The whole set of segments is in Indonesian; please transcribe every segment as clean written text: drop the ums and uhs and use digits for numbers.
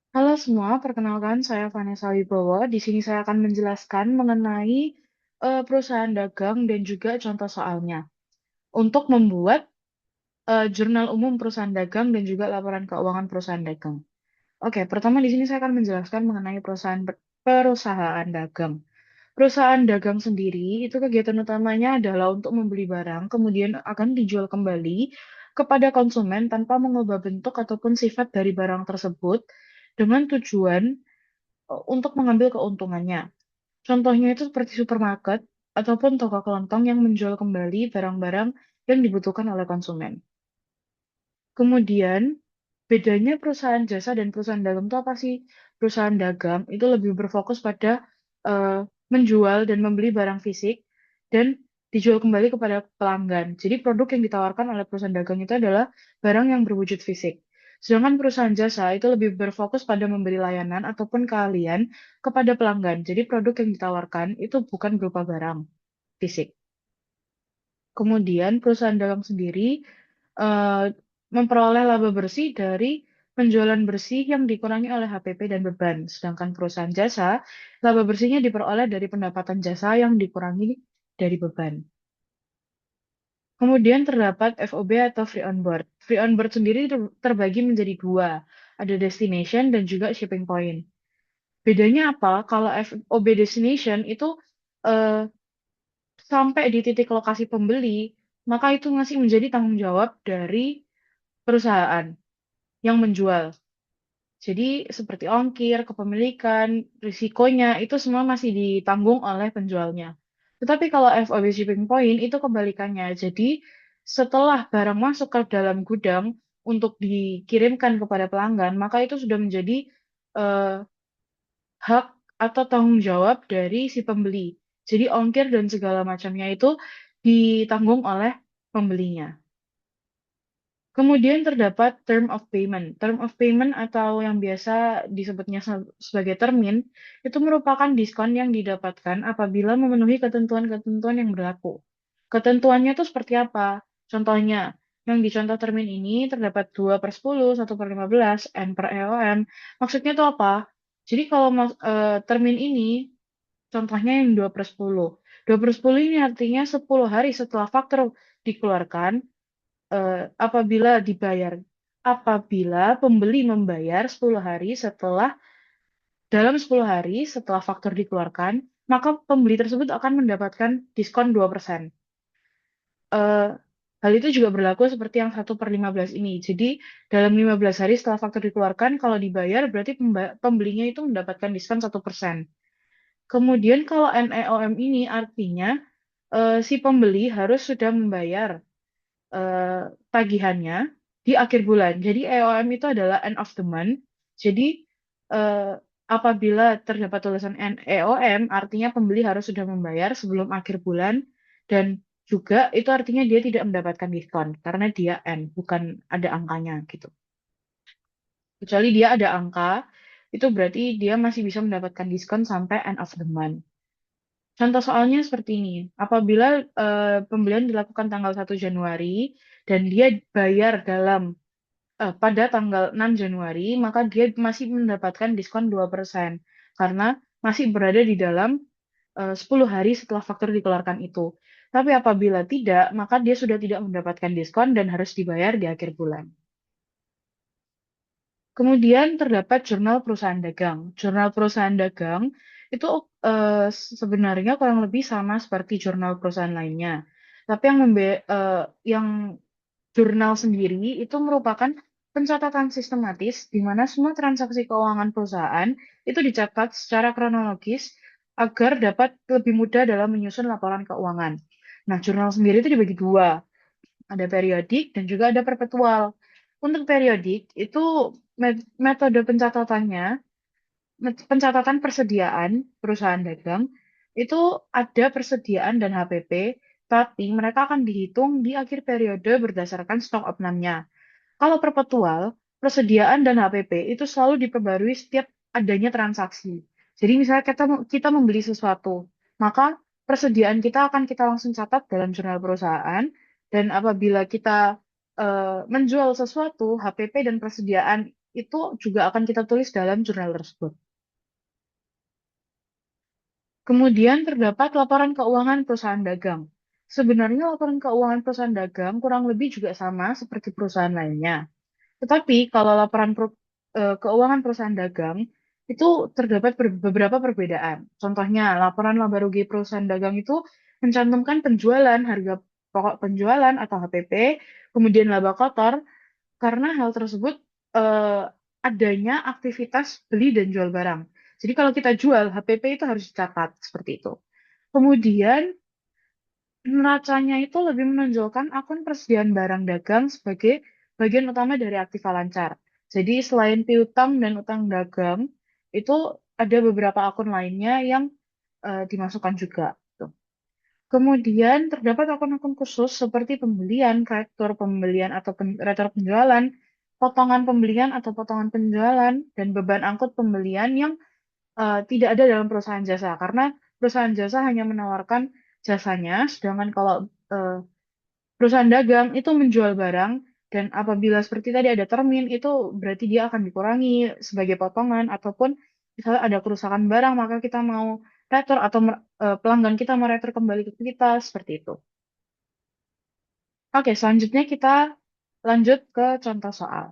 Halo semua, perkenalkan saya Vanessa Wibowo. Di sini saya akan menjelaskan mengenai perusahaan dagang dan juga contoh soalnya untuk membuat jurnal umum perusahaan dagang dan juga laporan keuangan perusahaan dagang. Oke, pertama di sini saya akan menjelaskan mengenai perusahaan dagang. Perusahaan dagang sendiri itu kegiatan utamanya adalah untuk membeli barang, kemudian akan dijual kembali kepada konsumen tanpa mengubah bentuk ataupun sifat dari barang tersebut dengan tujuan untuk mengambil keuntungannya. Contohnya itu seperti supermarket ataupun toko kelontong yang menjual kembali barang-barang yang dibutuhkan oleh konsumen. Kemudian, bedanya perusahaan jasa dan perusahaan dagang itu apa sih? Perusahaan dagang itu lebih berfokus pada menjual dan membeli barang fisik dan dijual kembali kepada pelanggan. Jadi produk yang ditawarkan oleh perusahaan dagang itu adalah barang yang berwujud fisik. Sedangkan perusahaan jasa itu lebih berfokus pada memberi layanan ataupun keahlian kepada pelanggan. Jadi produk yang ditawarkan itu bukan berupa barang fisik. Kemudian perusahaan dagang sendiri eh, memperoleh laba bersih dari penjualan bersih yang dikurangi oleh HPP dan beban. Sedangkan perusahaan jasa, laba bersihnya diperoleh dari pendapatan jasa yang dikurangi dari beban. Kemudian terdapat FOB atau free on board. Free on board sendiri terbagi menjadi dua, ada destination dan juga shipping point. Bedanya apa? Kalau FOB destination itu eh, sampai di titik lokasi pembeli, maka itu masih menjadi tanggung jawab dari perusahaan yang menjual. Jadi seperti ongkir, kepemilikan, risikonya itu semua masih ditanggung oleh penjualnya. Tetapi kalau FOB shipping point itu kebalikannya. Jadi setelah barang masuk ke dalam gudang untuk dikirimkan kepada pelanggan, maka itu sudah menjadi eh, hak atau tanggung jawab dari si pembeli. Jadi ongkir dan segala macamnya itu ditanggung oleh pembelinya. Kemudian terdapat term of payment. Term of payment atau yang biasa disebutnya sebagai termin, itu merupakan diskon yang didapatkan apabila memenuhi ketentuan-ketentuan yang berlaku. Ketentuannya itu seperti apa? Contohnya, yang di contoh termin ini terdapat 2 per 10, 1 per 15, N per EOM. Maksudnya itu apa? Jadi kalau termin ini, contohnya yang 2 per 10. 2 per 10 ini artinya 10 hari setelah faktur dikeluarkan, apabila pembeli membayar 10 hari dalam 10 hari setelah faktur dikeluarkan, maka pembeli tersebut akan mendapatkan diskon 2%. Eh, Hal itu juga berlaku seperti yang 1 per 15 ini. Jadi, dalam 15 hari setelah faktur dikeluarkan, kalau dibayar, berarti pembelinya itu mendapatkan diskon 1%. Kemudian, kalau NEOM ini artinya si pembeli harus sudah membayar eh, tagihannya di akhir bulan. Jadi EOM itu adalah end of the month. Jadi eh, apabila terdapat tulisan EOM, artinya pembeli harus sudah membayar sebelum akhir bulan dan juga itu artinya dia tidak mendapatkan diskon karena dia end, bukan ada angkanya gitu. Kecuali dia ada angka, itu berarti dia masih bisa mendapatkan diskon sampai end of the month. Contoh soalnya seperti ini. Apabila pembelian dilakukan tanggal 1 Januari dan dia bayar pada tanggal 6 Januari, maka dia masih mendapatkan diskon 2% karena masih berada di dalam 10 hari setelah faktur dikeluarkan itu. Tapi apabila tidak, maka dia sudah tidak mendapatkan diskon dan harus dibayar di akhir bulan. Kemudian terdapat jurnal perusahaan dagang. Jurnal perusahaan dagang itu sebenarnya kurang lebih sama seperti jurnal perusahaan lainnya. Tapi yang jurnal sendiri itu merupakan pencatatan sistematis di mana semua transaksi keuangan perusahaan itu dicatat secara kronologis agar dapat lebih mudah dalam menyusun laporan keuangan. Nah, jurnal sendiri itu dibagi dua, ada periodik dan juga ada perpetual. Untuk periodik itu metode pencatatan persediaan perusahaan dagang itu ada persediaan dan HPP, tapi mereka akan dihitung di akhir periode berdasarkan stok opnamnya. Kalau perpetual, persediaan dan HPP itu selalu diperbarui setiap adanya transaksi. Jadi misalnya kita membeli sesuatu, maka persediaan kita akan kita langsung catat dalam jurnal perusahaan, dan apabila kita menjual sesuatu, HPP dan persediaan itu juga akan kita tulis dalam jurnal tersebut. Kemudian terdapat laporan keuangan perusahaan dagang. Sebenarnya laporan keuangan perusahaan dagang kurang lebih juga sama seperti perusahaan lainnya. Tetapi kalau laporan keuangan perusahaan dagang itu terdapat beberapa perbedaan. Contohnya, laporan laba rugi perusahaan dagang itu mencantumkan penjualan, harga pokok penjualan atau HPP, kemudian laba kotor, karena hal tersebut eh, adanya aktivitas beli dan jual barang. Jadi kalau kita jual, HPP itu harus dicatat seperti itu. Kemudian neracanya itu lebih menonjolkan akun persediaan barang dagang sebagai bagian utama dari aktiva lancar. Jadi selain piutang dan utang dagang, itu ada beberapa akun lainnya yang dimasukkan juga. Tuh. Kemudian terdapat akun-akun khusus seperti pembelian, retur pembelian atau retur penjualan, potongan pembelian atau potongan penjualan, dan beban angkut pembelian yang tidak ada dalam perusahaan jasa karena perusahaan jasa hanya menawarkan jasanya, sedangkan kalau eh, perusahaan dagang itu menjual barang dan apabila seperti tadi ada termin itu berarti dia akan dikurangi sebagai potongan ataupun misalnya ada kerusakan barang maka kita mau retur atau pelanggan kita mau retur kembali ke kita seperti itu. Oke, selanjutnya kita lanjut ke contoh soal.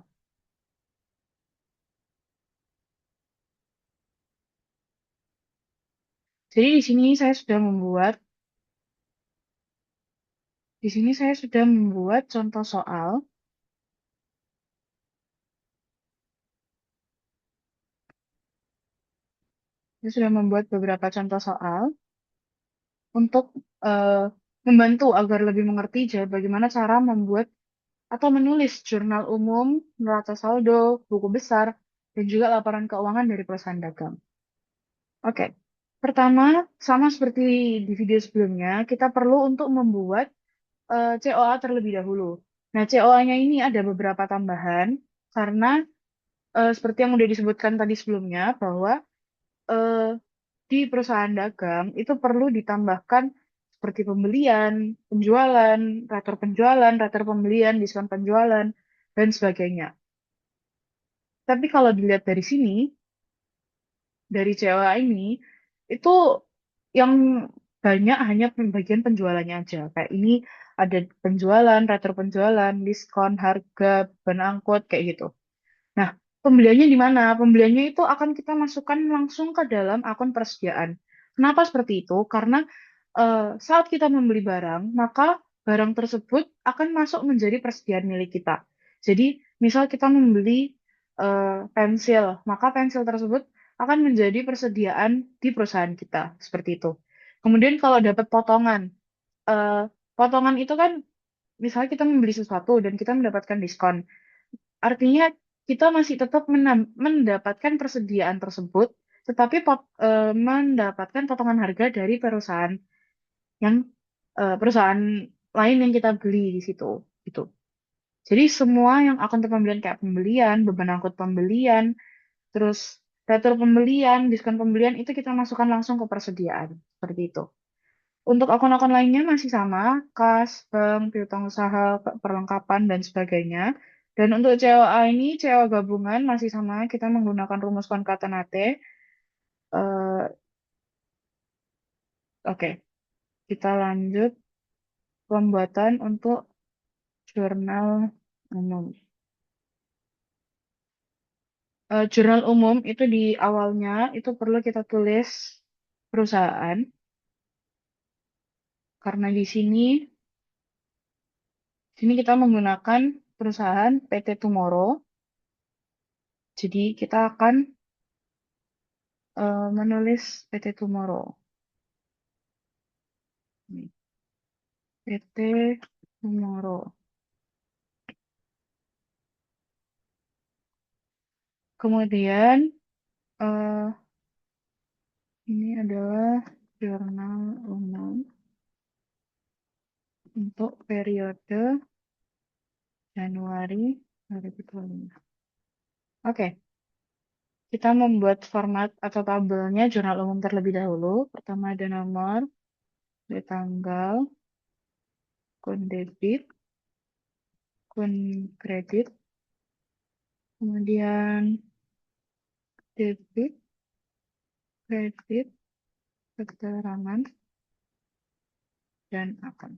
Jadi di sini saya sudah membuat contoh soal. Saya sudah membuat beberapa contoh soal untuk eh, membantu agar lebih mengerti bagaimana cara membuat atau menulis jurnal umum, neraca saldo, buku besar, dan juga laporan keuangan dari perusahaan dagang. Oke, pertama, sama seperti di video sebelumnya, kita perlu untuk membuat COA terlebih dahulu. Nah, COA-nya ini ada beberapa tambahan, karena seperti yang sudah disebutkan tadi sebelumnya, bahwa eh, di perusahaan dagang itu perlu ditambahkan seperti pembelian, rater pembelian, diskon penjualan, dan sebagainya. Tapi kalau dilihat dari sini, dari COA ini, itu yang banyak hanya bagian penjualannya aja. Kayak ini ada penjualan, rater penjualan, diskon, harga, beban angkut, kayak gitu. Nah, pembeliannya di mana? Pembeliannya itu akan kita masukkan langsung ke dalam akun persediaan. Kenapa seperti itu? Karena saat kita membeli barang, maka barang tersebut akan masuk menjadi persediaan milik kita. Jadi, misal kita membeli pensil, maka pensil tersebut akan menjadi persediaan di perusahaan kita. Seperti itu. Kemudian kalau dapat potongan, eh, potongan itu kan misalnya kita membeli sesuatu dan kita mendapatkan diskon. Artinya kita masih tetap mendapatkan persediaan tersebut, tetapi mendapatkan potongan harga dari yang perusahaan lain yang kita beli di situ. Gitu. Jadi semua yang akun pembelian kayak pembelian, beban angkut pembelian, terus retur pembelian, diskon pembelian itu kita masukkan langsung ke persediaan. Seperti itu. Untuk akun-akun lainnya masih sama, kas, bank, piutang usaha, perlengkapan, dan sebagainya. Dan untuk COA ini, COA gabungan masih sama, kita menggunakan rumus konkatenate. Oke, kita lanjut pembuatan untuk jurnal umum. Jurnal umum itu di awalnya itu perlu kita tulis perusahaan, karena di sini kita menggunakan perusahaan PT Tomorrow. Jadi kita akan menulis PT Tomorrow. PT Tomorrow. Kemudian eh, ini adalah jurnal umum untuk periode Januari 2025. Oke, kita membuat format atau tabelnya jurnal umum terlebih dahulu. Pertama ada nomor, ada tanggal, kun debit, kun kredit, kemudian debit, kredit, keterangan, dan akun.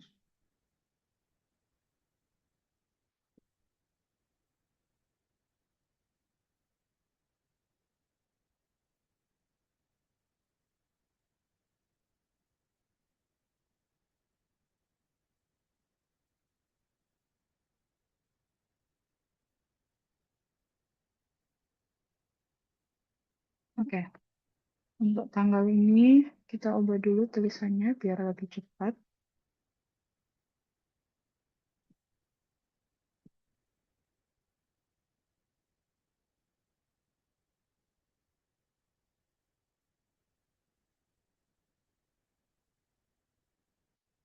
Oke, untuk tanggal ini kita ubah dulu tulisannya biar lebih cepat.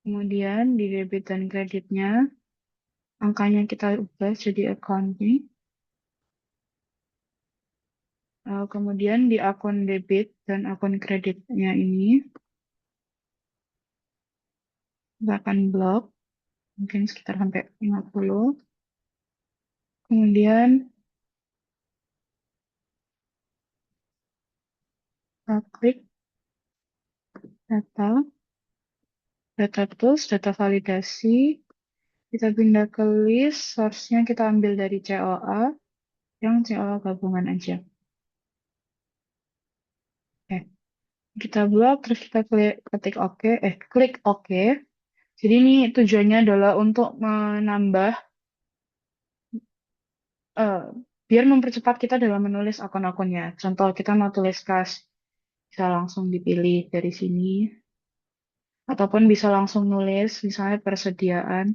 Kemudian di debit dan kreditnya, angkanya kita ubah jadi accounting. Kemudian di akun debit dan akun kreditnya ini, kita akan blok, mungkin sekitar sampai 50. Kemudian kita klik data, data tools, data validasi, kita pindah ke list, source-nya kita ambil dari COA, yang COA gabungan aja. Oke, kita blok, terus kita ketik OK, klik OK. Jadi ini tujuannya adalah untuk menambah, eh, biar mempercepat kita dalam menulis akun-akunnya. Contoh kita mau tulis kas, bisa langsung dipilih dari sini, ataupun bisa langsung nulis, misalnya persediaan,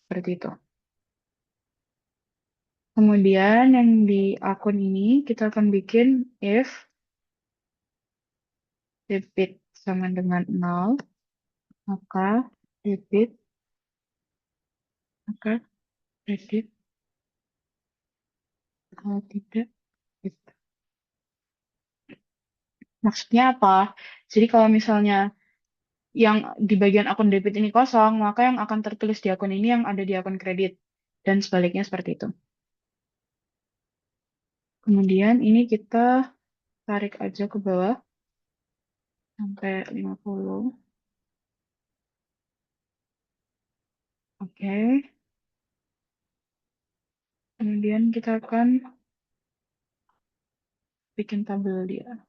seperti itu. Kemudian yang di akun ini kita akan bikin if debit sama dengan 0, maka debit, maka kredit, kalau tidak, gitu. Maksudnya apa? Jadi kalau misalnya yang di bagian akun debit ini kosong, maka yang akan tertulis di akun ini yang ada di akun kredit. Dan sebaliknya seperti itu. Kemudian ini kita tarik aja ke bawah sampai 50. Oke. Kemudian kita akan bikin tabel dia.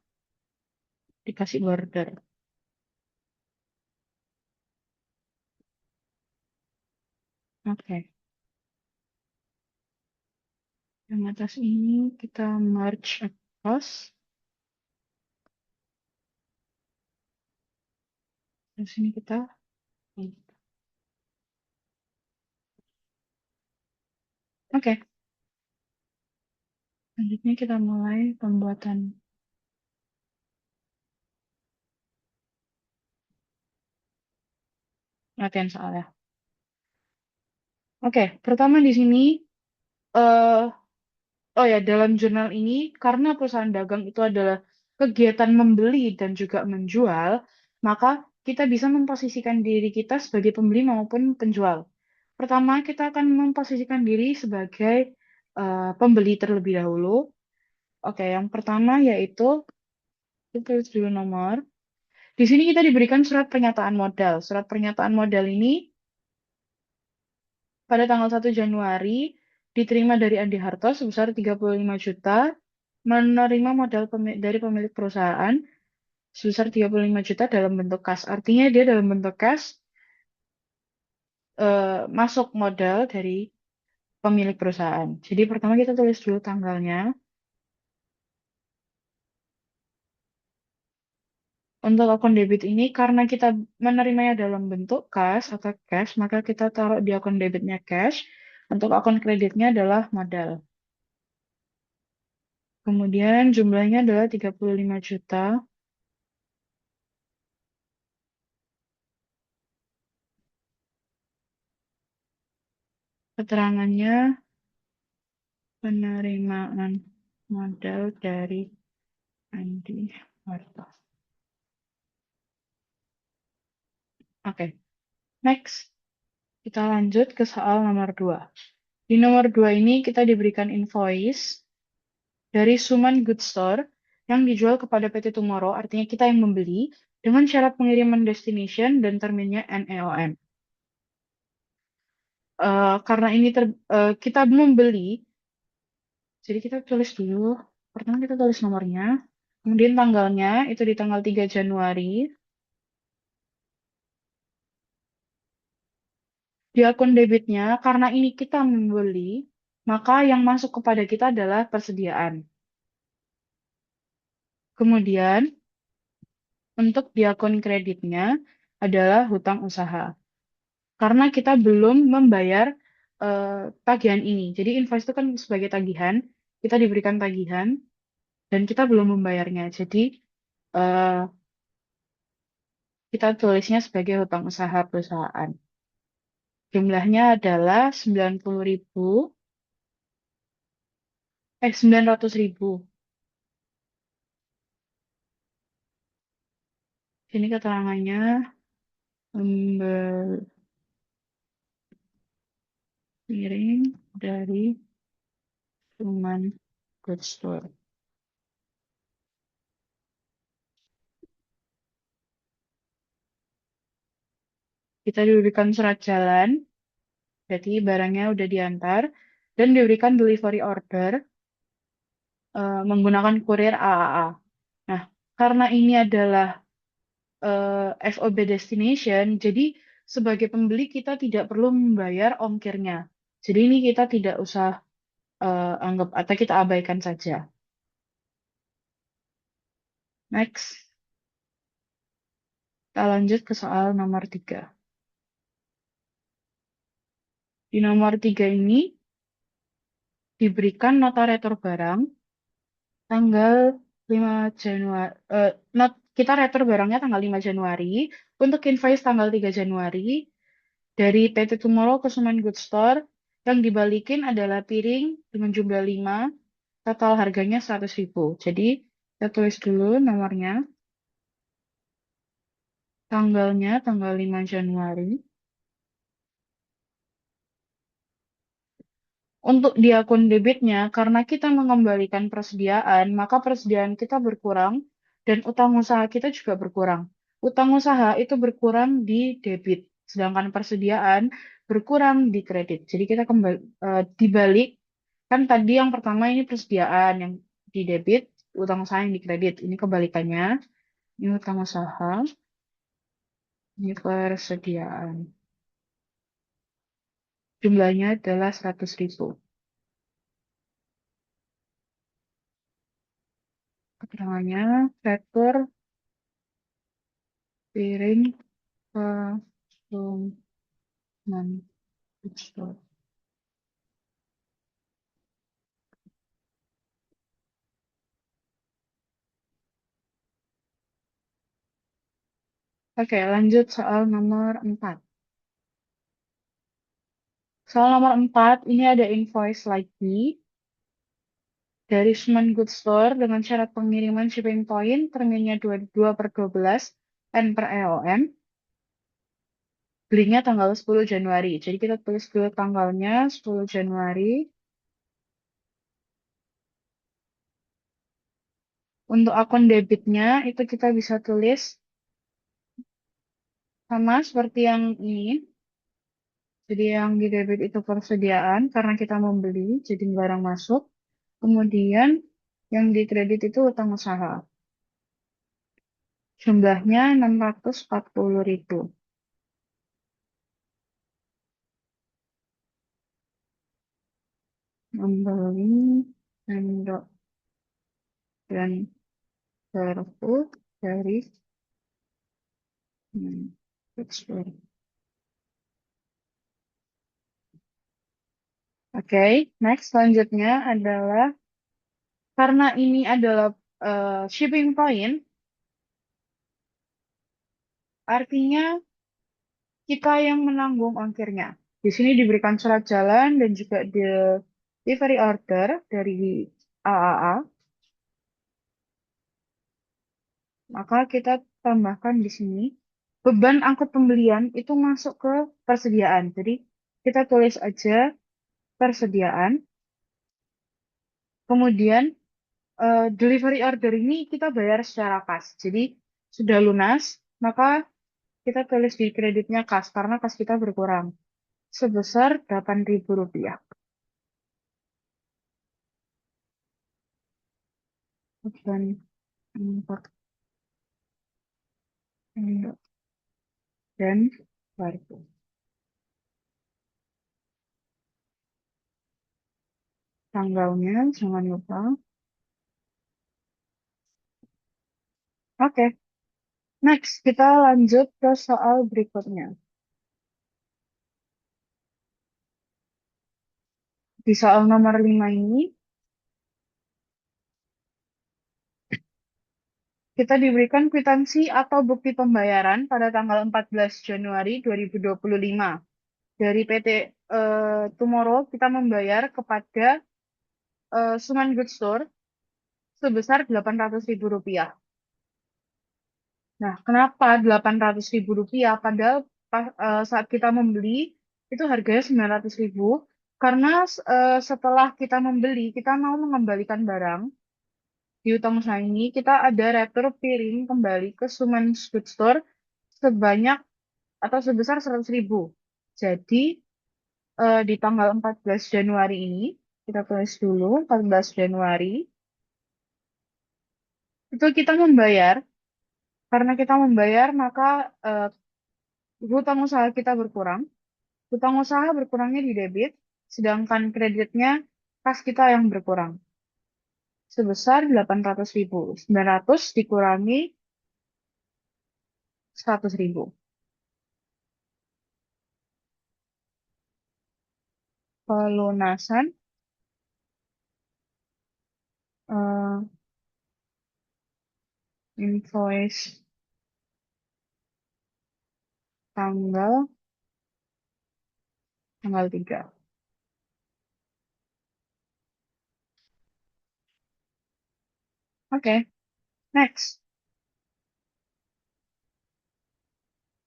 Dikasih border. Oke. Yang atas ini kita merge across. Di sini kita. Oke. Selanjutnya kita mulai pembuatan latihan soalnya. Oke, pertama di sini, eh oh ya, dalam jurnal ini, karena perusahaan dagang itu adalah kegiatan membeli dan juga menjual, maka kita bisa memposisikan diri kita sebagai pembeli maupun penjual. Pertama, kita akan memposisikan diri sebagai pembeli terlebih dahulu. Oke, yang pertama yaitu, kita tulis dulu nomor. Di sini kita diberikan surat pernyataan modal. Surat pernyataan modal ini pada tanggal 1 Januari diterima dari Andi Harto sebesar 35 juta, menerima modal dari pemilik perusahaan sebesar 35 juta dalam bentuk kas. Artinya dia dalam bentuk kas, masuk modal dari pemilik perusahaan. Jadi pertama kita tulis dulu tanggalnya. Untuk akun debit ini, karena kita menerimanya dalam bentuk kas atau cash, maka kita taruh di akun debitnya cash. Untuk akun kreditnya adalah modal. Kemudian jumlahnya adalah 35 juta. Keterangannya penerimaan modal dari Andi Harto. Oke, next. Kita lanjut ke soal nomor 2. Di nomor 2 ini kita diberikan invoice dari Suman Good Store yang dijual kepada PT Tomorrow, artinya kita yang membeli, dengan syarat pengiriman destination dan terminnya NEOM. Karena ini kita membeli, jadi kita tulis dulu. Pertama kita tulis nomornya, kemudian tanggalnya itu di tanggal 3 Januari. Di akun debitnya, karena ini kita membeli, maka yang masuk kepada kita adalah persediaan. Kemudian, untuk di akun kreditnya adalah hutang usaha. Karena kita belum membayar tagihan ini. Jadi invoice itu kan sebagai tagihan, kita diberikan tagihan, dan kita belum membayarnya. Jadi eh, kita tulisnya sebagai hutang usaha perusahaan. Jumlahnya adalah 90.000, 900.000. Ini keterangannya piring dari Human Goods Store. Kita diberikan surat jalan, berarti barangnya udah diantar, dan diberikan delivery order menggunakan kurir AAA. Nah, karena ini adalah FOB destination, jadi sebagai pembeli kita tidak perlu membayar ongkirnya. Jadi ini kita tidak usah anggap atau kita abaikan saja. Next, kita lanjut ke soal nomor 3. Di nomor 3 ini diberikan nota retur barang tanggal 5 Januari. Kita retur barangnya tanggal 5 Januari. Untuk invoice tanggal 3 Januari dari PT Tomorrow ke Suman Good Store yang dibalikin adalah piring dengan jumlah 5, total harganya 100.000. Jadi kita tulis dulu nomornya, tanggalnya tanggal 5 Januari. Untuk di akun debitnya, karena kita mengembalikan persediaan, maka persediaan kita berkurang dan utang usaha kita juga berkurang. Utang usaha itu berkurang di debit, sedangkan persediaan berkurang di kredit. Jadi kita kembali dibalik, kan tadi yang pertama ini persediaan yang di debit, utang usaha yang di kredit. Ini kebalikannya, ini utang usaha, ini persediaan. Jumlahnya adalah 100.000. Keterangannya, rekor piring Suman Good Store. Oke, lanjut soal nomor 4. Soal nomor 4, ini ada invoice lagi dari Suman Good Store dengan syarat pengiriman shipping point, terminnya 2/12 N per EOM. Belinya tanggal 10 Januari. Jadi kita tulis dulu tanggalnya 10 Januari. Untuk akun debitnya itu kita bisa tulis sama seperti yang ini. Jadi yang di debit itu persediaan karena kita membeli, jadi barang masuk. Kemudian yang di kredit itu utang usaha. Jumlahnya 640.000. Membeli sendok dan garpu dari tekstur. Oke, next selanjutnya adalah karena ini adalah shipping point, artinya kita yang menanggung ongkirnya. Di sini diberikan surat jalan dan juga delivery order dari AAA. Maka kita tambahkan di sini beban angkut pembelian itu masuk ke persediaan. Jadi kita tulis aja persediaan. Kemudian delivery order ini kita bayar secara kas. Jadi sudah lunas, maka kita tulis di kreditnya kas karena kas kita berkurang sebesar Rp8.000. Dan import dan kartu. Tanggalnya jangan lupa. Oke, next kita lanjut ke soal berikutnya. Di soal nomor 5 ini, kita diberikan kwitansi atau bukti pembayaran pada tanggal 14 Januari 2025. Dari PT Tomorrow kita membayar kepada Suman Good Store sebesar Rp800.000. Nah, kenapa Rp800.000? Padahal saat kita membeli itu harganya Rp900.000. Karena setelah kita membeli, kita mau mengembalikan barang. Di utang usaha ini kita ada retur piring kembali ke Suman Good Store sebanyak atau sebesar 100.000. Jadi di tanggal 14 Januari ini, kita tulis dulu 14 Januari, itu kita membayar. Karena kita membayar, maka hutang usaha kita berkurang. Hutang usaha berkurangnya di debit, sedangkan kreditnya kas kita yang berkurang. Sebesar 800.000. 900 dikurangi 100.000. Pelunasan eh, invoice tanggal 3. Oke, next.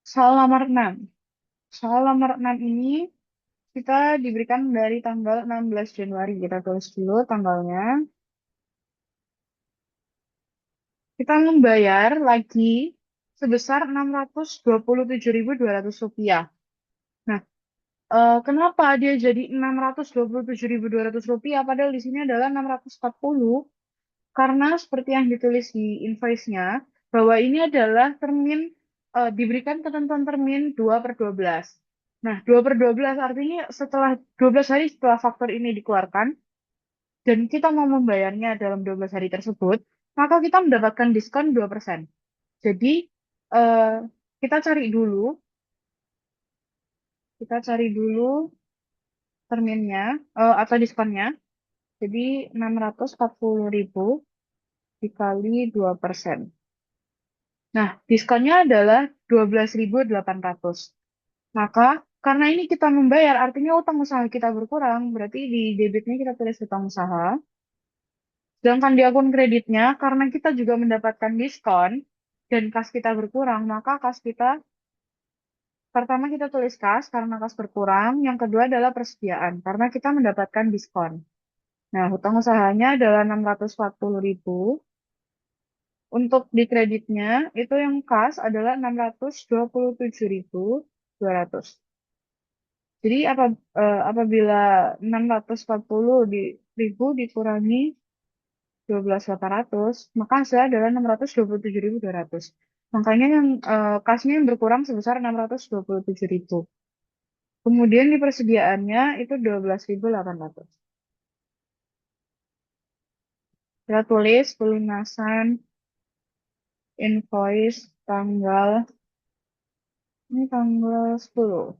Soal nomor 6. Soal nomor 6 ini kita diberikan dari tanggal 16 Januari. Kita tulis dulu tanggalnya. Kita membayar lagi sebesar Rp627.200. Nah, kenapa dia jadi Rp627.200? Padahal di sini adalah 640. Karena seperti yang ditulis di invoice-nya, bahwa ini adalah termin, diberikan ketentuan termin 2/12. Nah, 2/12 artinya setelah 12 hari setelah faktor ini dikeluarkan, dan kita mau membayarnya dalam 12 hari tersebut, maka kita mendapatkan diskon 2%. Jadi, eh, kita cari dulu, terminnya, atau diskonnya. Jadi, 640.000 dikali 2%. Nah, diskonnya adalah 12.800. Maka, karena ini kita membayar, artinya utang usaha kita berkurang. Berarti di debitnya kita tulis utang usaha. Sedangkan di akun kreditnya, karena kita juga mendapatkan diskon, dan kas kita berkurang, maka kas kita, pertama kita tulis kas, karena kas berkurang. Yang kedua adalah persediaan, karena kita mendapatkan diskon. Nah, hutang usahanya adalah 640.000. Untuk di kreditnya, itu yang kas adalah 627.200. Jadi apabila 640.000 dikurangi 12.800, maka hasilnya adalah 627.200. Makanya yang kasnya yang berkurang sebesar 627.000. Kemudian di persediaannya itu 12.800. Kita tulis pelunasan invoice ini tanggal 10.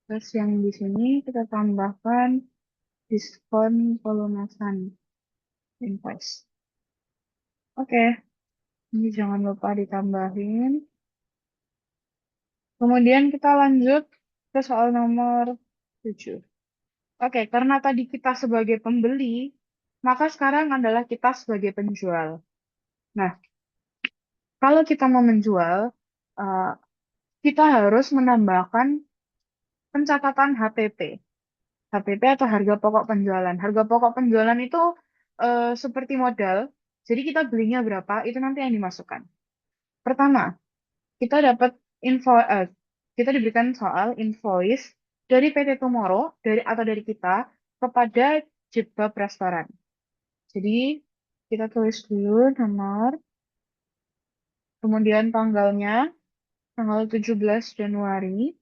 Terus yang di sini kita tambahkan diskon pelunasan invoice. Oke, ini jangan lupa ditambahin. Kemudian kita lanjut ke soal nomor 7. Oke, karena tadi kita sebagai pembeli, maka sekarang adalah kita sebagai penjual. Nah, Kalau kita mau menjual, eh, kita harus menambahkan pencatatan HPP. HPP atau harga pokok penjualan. Harga pokok penjualan itu seperti modal. Jadi kita belinya berapa, itu nanti yang dimasukkan. Pertama, kita dapat info, kita diberikan soal invoice dari PT Tomorrow atau dari kita kepada Jibab Restoran. Jadi kita tulis dulu nomor, kemudian tanggalnya, tanggal 17 Januari.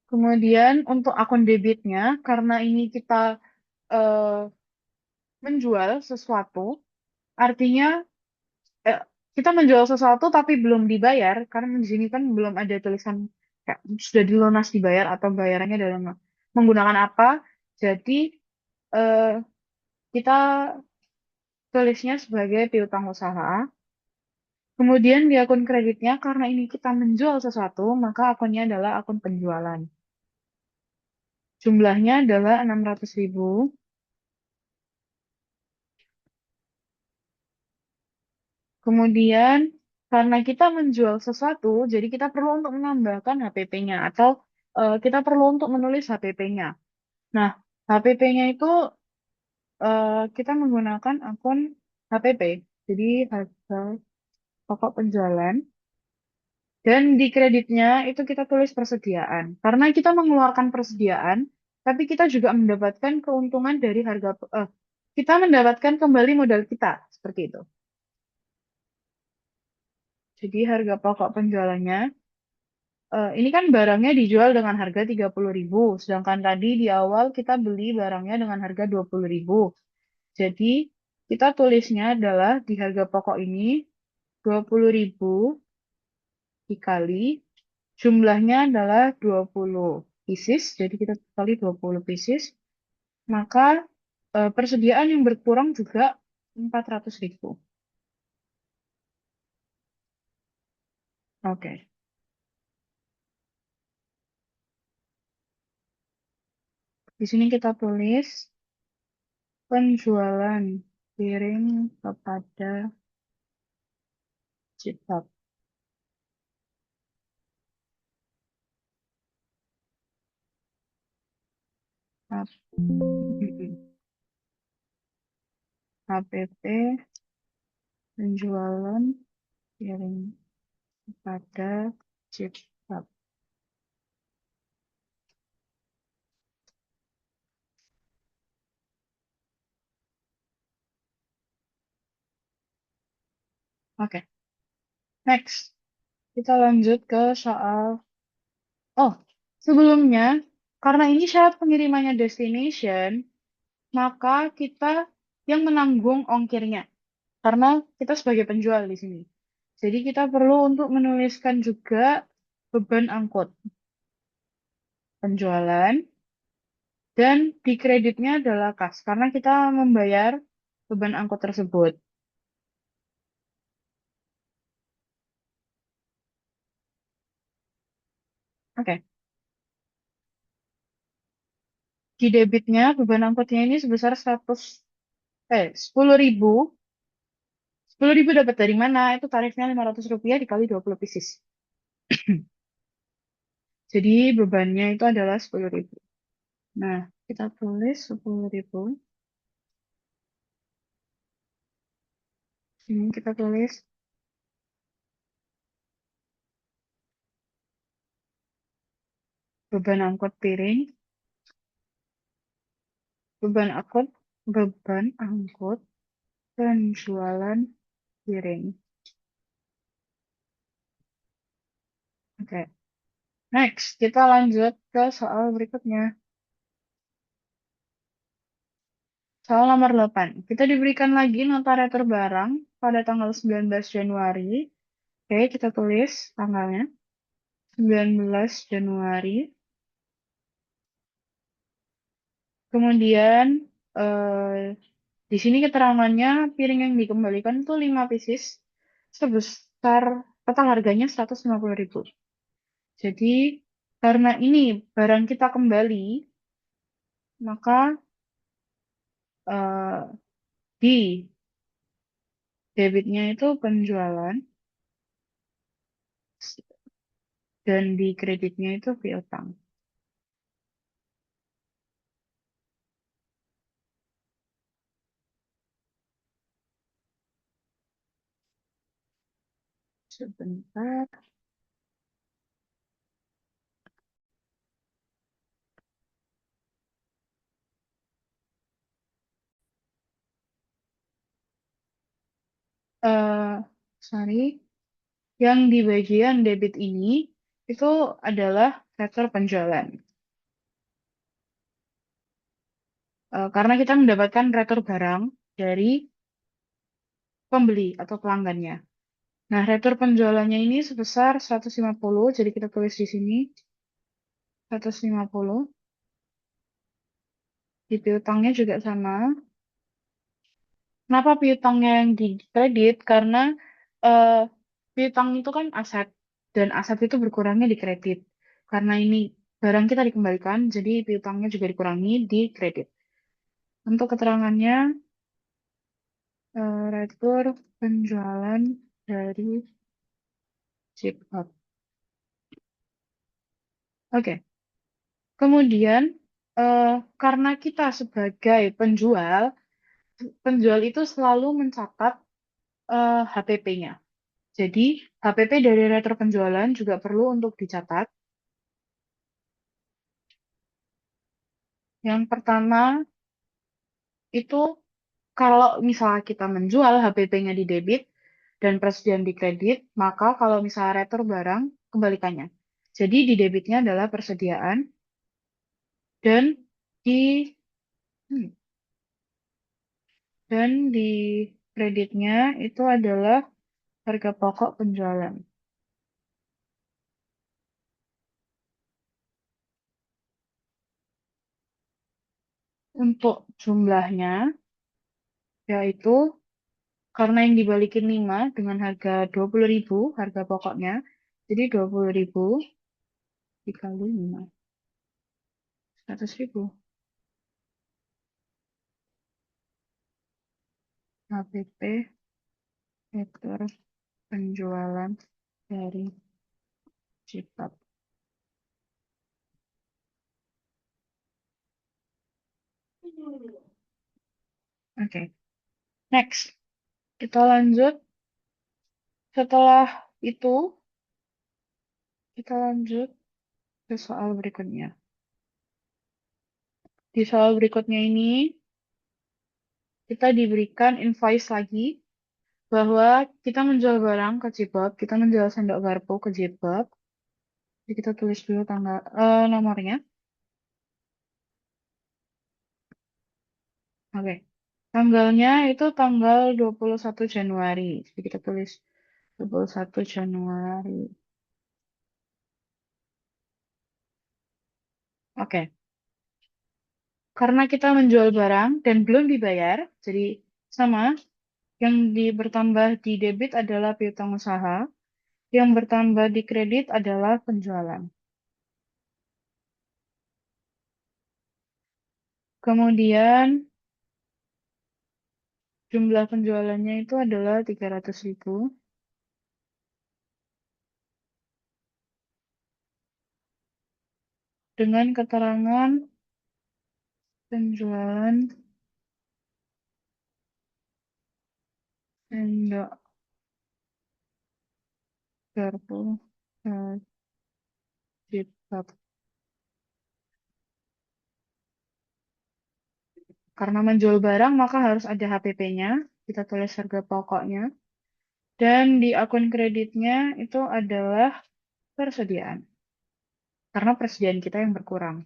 Kemudian untuk akun debitnya, karena ini kita eh, menjual sesuatu, artinya eh, kita menjual sesuatu tapi belum dibayar, karena di sini kan belum ada tulisan kayak sudah dilunas dibayar atau bayarannya dalam menggunakan apa. Jadi eh, kita tulisnya sebagai piutang usaha. Kemudian di akun kreditnya, karena ini kita menjual sesuatu, maka akunnya adalah akun penjualan. Jumlahnya adalah 600.000. Kemudian, karena kita menjual sesuatu, jadi kita perlu untuk menambahkan HPP-nya atau kita perlu untuk menulis HPP-nya. Nah, HPP-nya itu kita menggunakan akun HPP, jadi harga pokok penjualan. Dan di kreditnya itu kita tulis persediaan. Karena kita mengeluarkan persediaan, tapi kita juga mendapatkan keuntungan dari kita mendapatkan kembali modal kita, seperti itu. Jadi harga pokok penjualannya, ini kan barangnya dijual dengan harga 30.000, sedangkan tadi di awal kita beli barangnya dengan harga 20.000. Jadi kita tulisnya adalah di harga pokok ini 20.000 dikali jumlahnya adalah 20 pieces, jadi kita kali 20 pieces, maka persediaan yang berkurang juga 400.000. Oke, di sini kita tulis penjualan piring kepada Jibab. HPP penjualan piring kepada Jibab. Oke, next. Kita lanjut ke soal. Oh, sebelumnya, karena ini syarat pengirimannya destination, maka kita yang menanggung ongkirnya. Karena kita sebagai penjual di sini. Jadi kita perlu untuk menuliskan juga beban angkut penjualan dan di kreditnya adalah kas karena kita membayar beban angkut tersebut. Oke, di debitnya beban angkutnya ini sebesar 10.000. 10.000 dapat dari mana? Itu tarifnya Rp500 dikali 20 pieces. Jadi bebannya itu adalah 10.000. Nah, kita tulis 10.000. Sini kita tulis beban angkut piring, beban angkut, beban angkut penjualan piring. Oke, next kita lanjut ke soal berikutnya. Soal nomor 8. Kita diberikan lagi nota retur barang pada tanggal 19 Januari. Oke, kita tulis tanggalnya. 19 Januari. Kemudian eh, di sini keterangannya piring yang dikembalikan itu 5 pieces sebesar total harganya 150.000. Jadi karena ini barang kita kembali, maka eh, Di debitnya itu penjualan dan di kreditnya itu piutang. Sebentar. eh Sorry. Yang di bagian debit ini itu adalah retur penjualan. Karena kita mendapatkan retur barang dari pembeli atau pelanggannya. Nah, retur penjualannya ini sebesar 150, jadi kita tulis di sini 150. Di piutangnya juga sama. Kenapa piutangnya yang di kredit? Karena eh, piutang itu kan aset, dan aset itu berkurangnya di kredit. Karena ini barang kita dikembalikan, jadi piutangnya juga dikurangi di kredit. Untuk keterangannya, retur penjualan dari chip hub. Oke, kemudian karena kita sebagai penjual, penjual itu selalu mencatat HPP-nya. Jadi, HPP dari retur penjualan juga perlu untuk dicatat. Yang pertama itu kalau misalnya kita menjual HPP-nya di debit dan persediaan di kredit, maka kalau misalnya retur barang, kebalikannya. Jadi di debitnya adalah persediaan dan di hmm, dan di kreditnya itu adalah harga pokok penjualan. Untuk jumlahnya yaitu karena yang dibalikin 5 dengan harga 20.000 harga pokoknya. Jadi 20.000 dikali 5, 100.000. HPP retur penjualan dari Cipat. Oke, next. Kita lanjut. Setelah itu, kita lanjut ke soal berikutnya. Di soal berikutnya ini, kita diberikan invoice lagi bahwa kita menjual barang ke Cibab, kita menjual sendok garpu ke Cibab. Jadi kita tulis dulu tanggal nomornya. Oke. Tanggalnya itu tanggal 21 Januari. Jadi kita tulis 21 Januari. Oke. Karena kita menjual barang dan belum dibayar, jadi sama, yang bertambah di debit adalah piutang usaha, yang bertambah di kredit adalah penjualan. Kemudian jumlah penjualannya itu adalah 300.000 dengan keterangan penjualan sendok garpu Cipap. Karena menjual barang maka harus ada HPP-nya, kita tulis harga pokoknya. Dan di akun kreditnya itu adalah persediaan. Karena persediaan kita yang berkurang.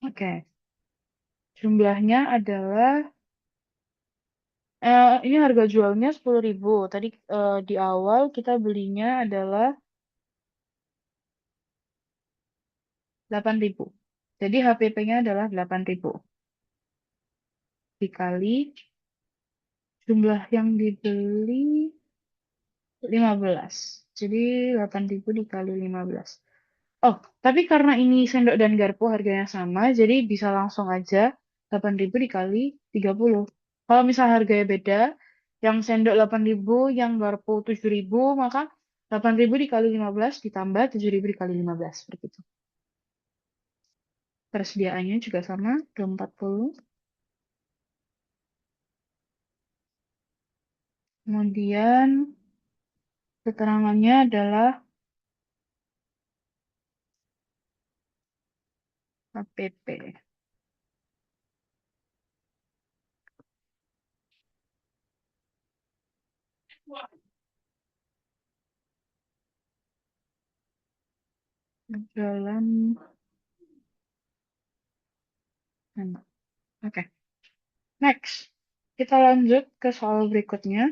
Oke, jumlahnya adalah ini harga jualnya 10.000. Tadi di awal kita belinya adalah 8.000. Jadi HPP-nya adalah 8.000 dikali jumlah yang dibeli 15. Jadi 8.000 dikali 15. Oh, tapi karena ini sendok dan garpu harganya sama, jadi bisa langsung aja 8.000 dikali 30. Kalau misal harganya beda, yang sendok 8.000, yang garpu 7.000, maka 8.000 dikali 15 ditambah 7.000 dikali 15 seperti itu. Persediaannya juga sama, 240. Kemudian keterangannya adalah KPP. Jalan. Oke, next. Kita lanjut ke soal berikutnya.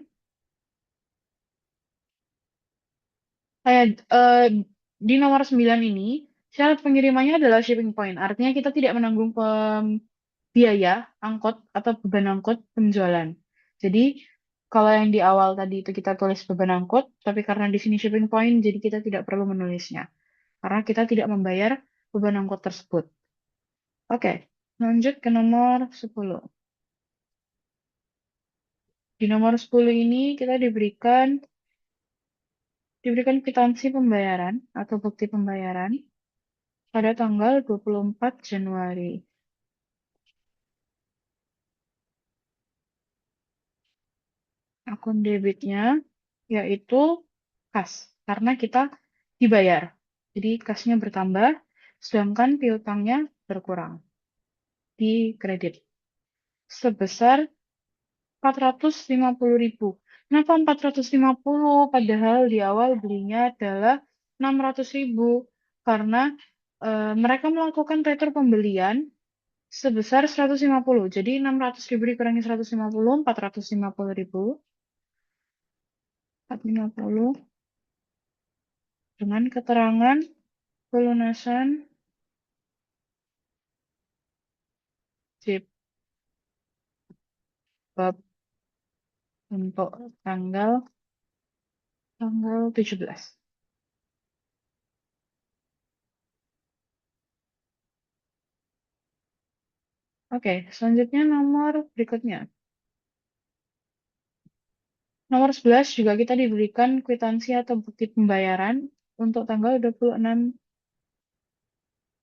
Di nomor 9 ini, syarat pengirimannya adalah shipping point. Artinya kita tidak menanggung biaya angkot atau beban angkut penjualan. Jadi, kalau yang di awal tadi itu kita tulis beban angkut, tapi karena di sini shipping point, jadi kita tidak perlu menulisnya. Karena kita tidak membayar beban angkut tersebut. Oke, lanjut ke nomor 10. Di nomor 10 ini kita diberikan kwitansi pembayaran atau bukti pembayaran pada tanggal 24 Januari. Akun debitnya yaitu kas, karena kita dibayar. Jadi kasnya bertambah, sedangkan piutangnya berkurang di kredit sebesar 450.000. Kenapa 450? Padahal di awal belinya adalah 600.000 karena mereka melakukan retur pembelian sebesar 150. Jadi 600.000 dikurangi 150, 450.000. 450 dengan keterangan pelunasan chip bab untuk tanggal 17. Oke, selanjutnya nomor berikutnya. Nomor 11 juga kita diberikan kwitansi atau bukti pembayaran untuk tanggal 26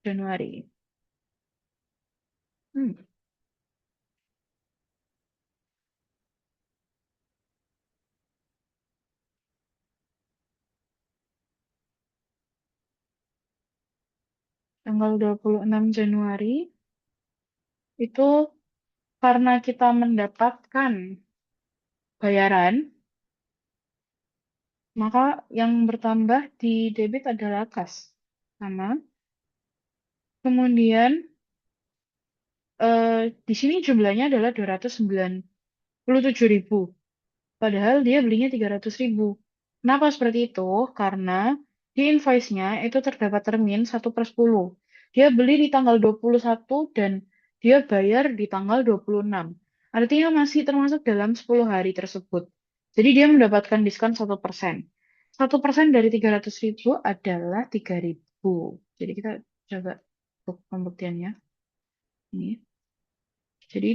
Januari. Hmm, Tanggal 26 Januari itu karena kita mendapatkan bayaran, maka yang bertambah di debit adalah kas. Sama. Kemudian di sini jumlahnya adalah 297.000. Padahal dia belinya 300.000. Kenapa seperti itu? Karena di invoice-nya itu terdapat termin 1/10. Dia beli di tanggal 21 dan dia bayar di tanggal 26. Artinya masih termasuk dalam 10 hari tersebut. Jadi dia mendapatkan diskon 1%. 1% dari 300.000 adalah 3.000. Jadi kita coba untuk pembuktiannya. Ini. Jadi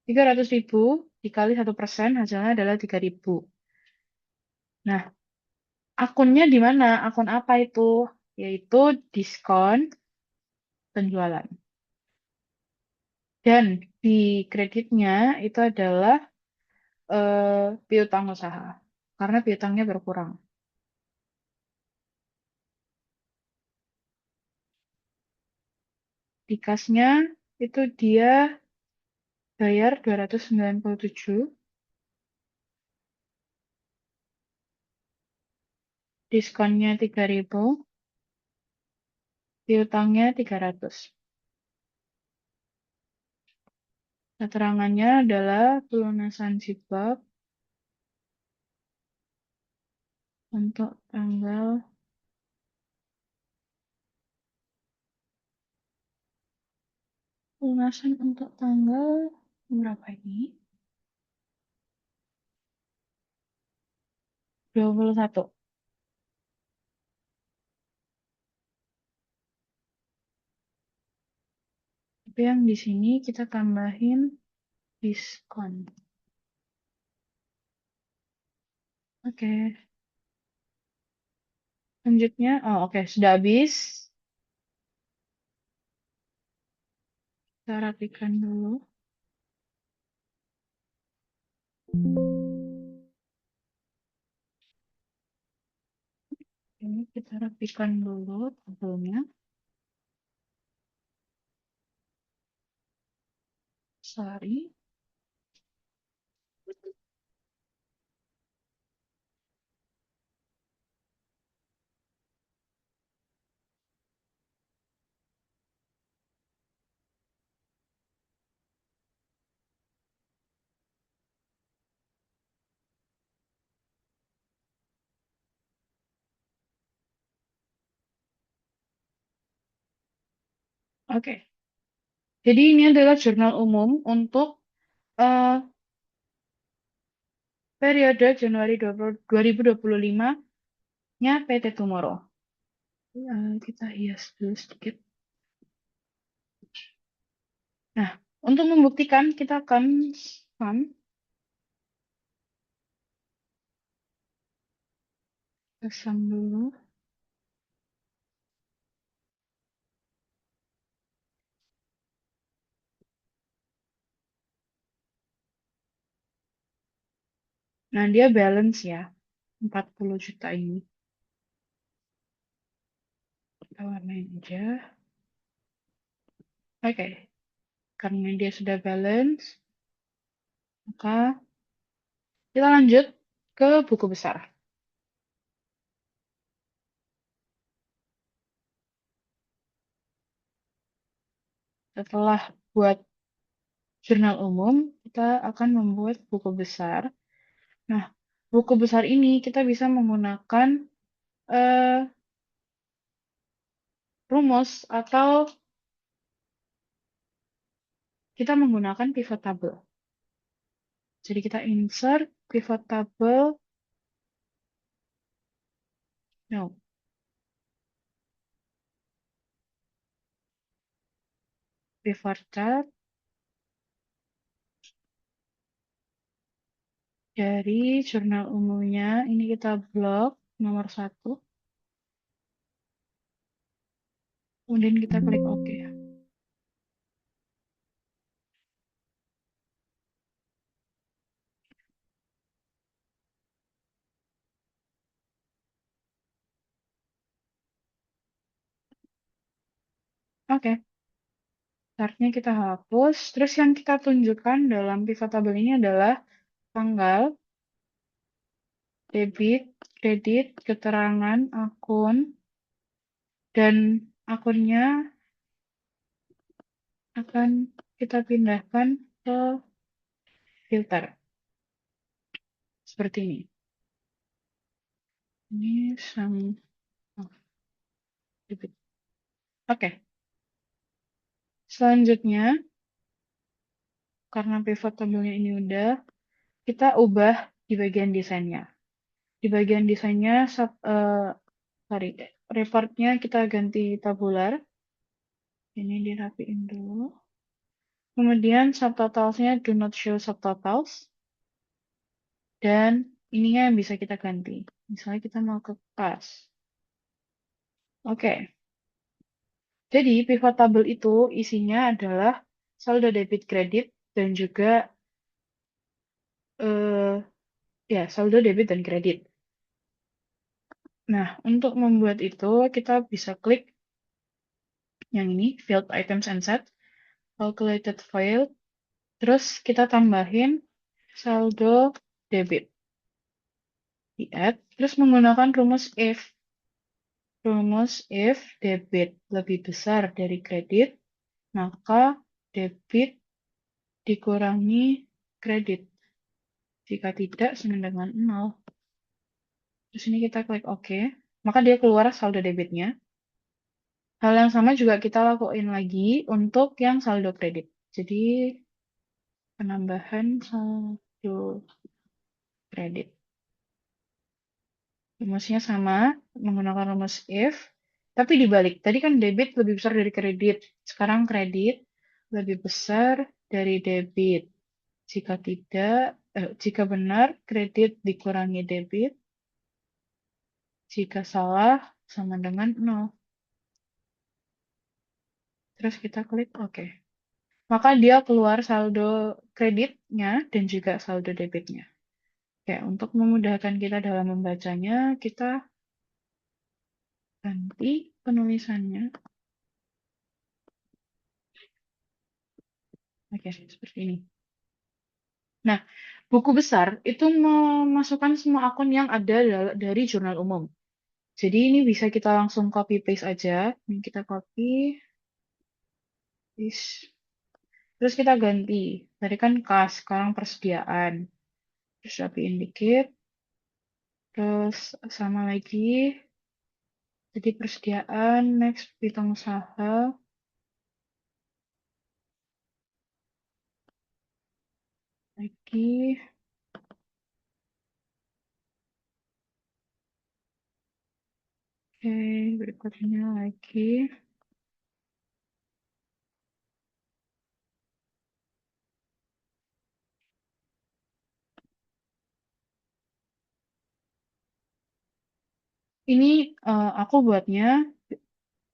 300.000 dikali 1% hasilnya adalah 3.000. Nah, akunnya di mana? Akun apa itu? Yaitu diskon penjualan. Dan di kreditnya itu adalah piutang usaha. Karena piutangnya berkurang. Di kasnya itu dia bayar 297, diskonnya 3.000, piutangnya 300. Keterangannya adalah pelunasan sibak untuk pelunasan untuk tanggal berapa ini? 21. Tapi yang di sini kita tambahin diskon. Oke. Selanjutnya, oh oke, sudah habis. Kita rapikan dulu. Ini kita rapikan dulu tabelnya. Sorry. Oke. Jadi ini adalah jurnal umum untuk eh, periode Januari 2025-nya PT Tomorrow. Kita hias dulu sedikit. Nah, untuk membuktikan kita akan pasang dulu. Nah, dia balance ya. 40 juta ini. Kita warnain aja. Oke. Karena dia sudah balance, maka kita lanjut ke buku besar. Setelah buat jurnal umum, kita akan membuat buku besar. Nah, buku besar ini kita bisa menggunakan rumus atau kita menggunakan pivot table. Jadi kita insert pivot table, no, pivot chart dari jurnal umumnya. Ini kita blok nomor 1. Kemudian kita klik OK. Oke, chartnya kita hapus. Terus yang kita tunjukkan dalam pivot table ini adalah tanggal, debit, kredit, keterangan, akun, dan akunnya akan kita pindahkan ke filter. Seperti ini. Ini debit. Oke. Selanjutnya, karena pivot table-nya ini udah, kita ubah di bagian desainnya. Di bagian desainnya, reportnya kita ganti tabular. Ini dirapiin dulu. Kemudian subtotalsnya do not show subtotals. Dan ininya yang bisa kita ganti. Misalnya kita mau ke kas. Oke. Jadi pivot table itu isinya adalah saldo debit kredit dan juga saldo debit dan kredit. Nah, untuk membuat itu kita bisa klik yang ini, Field Items and Set, Calculated File, terus kita tambahin saldo debit. Di add, terus menggunakan rumus if. Rumus if debit lebih besar dari kredit, maka debit dikurangi kredit. Jika tidak, sama dengan 0. Terus ini kita klik OK, maka dia keluar saldo debitnya. Hal yang sama juga kita lakuin lagi untuk yang saldo kredit. Jadi, penambahan saldo kredit. Rumusnya sama, menggunakan rumus if, tapi dibalik. Tadi kan debit lebih besar dari kredit. Sekarang kredit lebih besar dari debit. Jika tidak, jika benar, kredit dikurangi debit. Jika salah, sama dengan 0. Terus kita klik OK. Maka dia keluar saldo kreditnya dan juga saldo debitnya. Oke, untuk memudahkan kita dalam membacanya, kita ganti penulisannya. Oke, seperti ini. Nah, buku besar itu memasukkan semua akun yang ada dari jurnal umum. Jadi ini bisa kita langsung copy paste aja. Ini kita copy, paste. Terus kita ganti. Tadi kan kas, sekarang persediaan. Terus rapiin dikit. Terus sama lagi. Jadi persediaan, next pitung usaha. Lagi. Oke, berikutnya lagi. Ini aku buatnya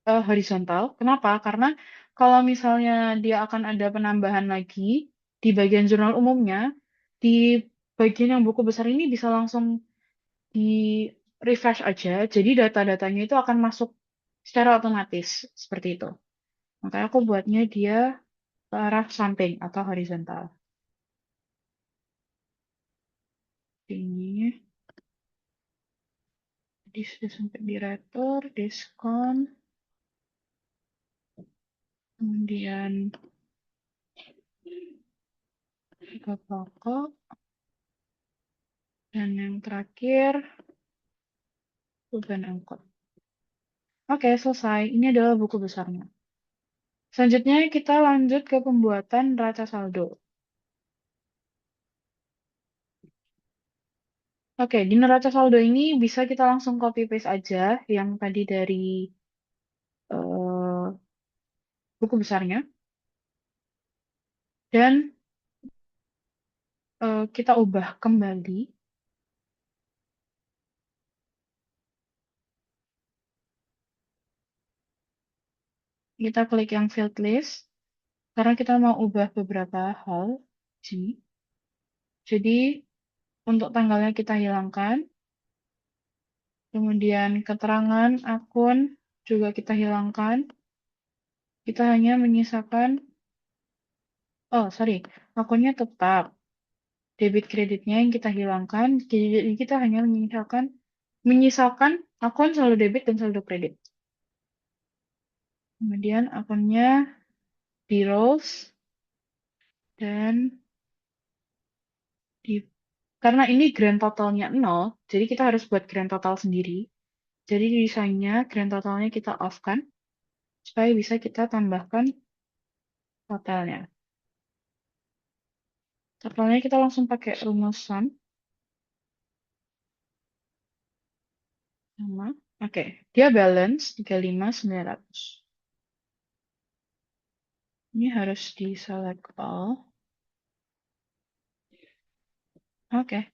horizontal. Kenapa? Karena kalau misalnya dia akan ada penambahan lagi di bagian jurnal umumnya, di bagian yang buku besar ini bisa langsung di refresh aja. Jadi data-datanya itu akan masuk secara otomatis seperti itu. Makanya aku buatnya dia ke arah samping atau horizontal. Ini jadi sudah sampai di retur, diskon, kemudian harga pokok, dan yang terakhir beban angkut. Oke, selesai. Ini adalah buku besarnya. Selanjutnya kita lanjut ke pembuatan neraca saldo. Oke, di neraca saldo ini bisa kita langsung copy paste aja yang tadi dari eh, buku besarnya. Dan kita ubah kembali. Kita klik yang field list. Karena kita mau ubah beberapa hal di sini. Jadi untuk tanggalnya kita hilangkan. Kemudian keterangan akun juga kita hilangkan. Kita hanya menyisakan, oh sorry, akunnya tetap. Debit kreditnya yang kita hilangkan. Jadi kita hanya menyisakan akun saldo debit dan saldo kredit. Kemudian akunnya di rows dan di karena ini grand totalnya 0, jadi kita harus buat grand total sendiri. Jadi di desainnya grand totalnya kita off kan, supaya bisa kita tambahkan totalnya. Totalnya kita langsung pakai rumusan sama. Oke, dia balance 35.900. Ini harus di select all. Oke.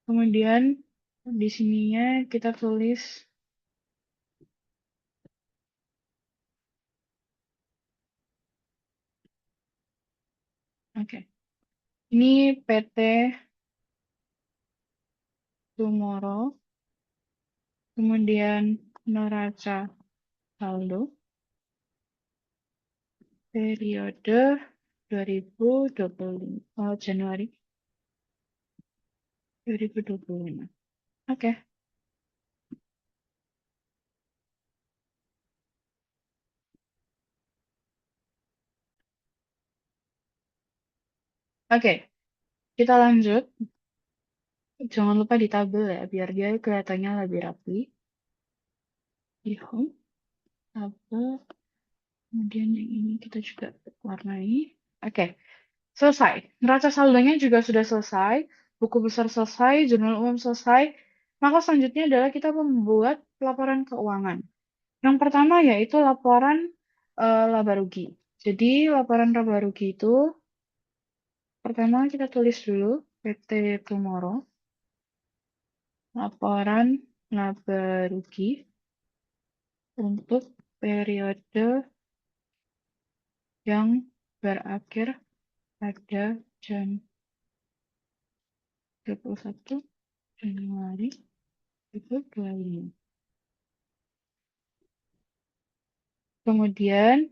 Kemudian di sininya kita tulis oke. Ini PT Tomorrow, kemudian neraca saldo periode 2025, Januari 2025. Oke. Oke, kita lanjut. Jangan lupa di tabel ya, biar dia kelihatannya lebih rapi. Di home, tabel, kemudian yang ini kita juga warnai. Oke, selesai. Neraca saldonya juga sudah selesai, buku besar selesai, jurnal umum selesai. Maka selanjutnya adalah kita membuat laporan keuangan. Yang pertama yaitu laporan laba rugi. Jadi laporan laba rugi itu Pertama kita tulis dulu PT Tomorrow, laporan laba rugi untuk periode yang berakhir pada jam 21 Januari 2025. Kemudian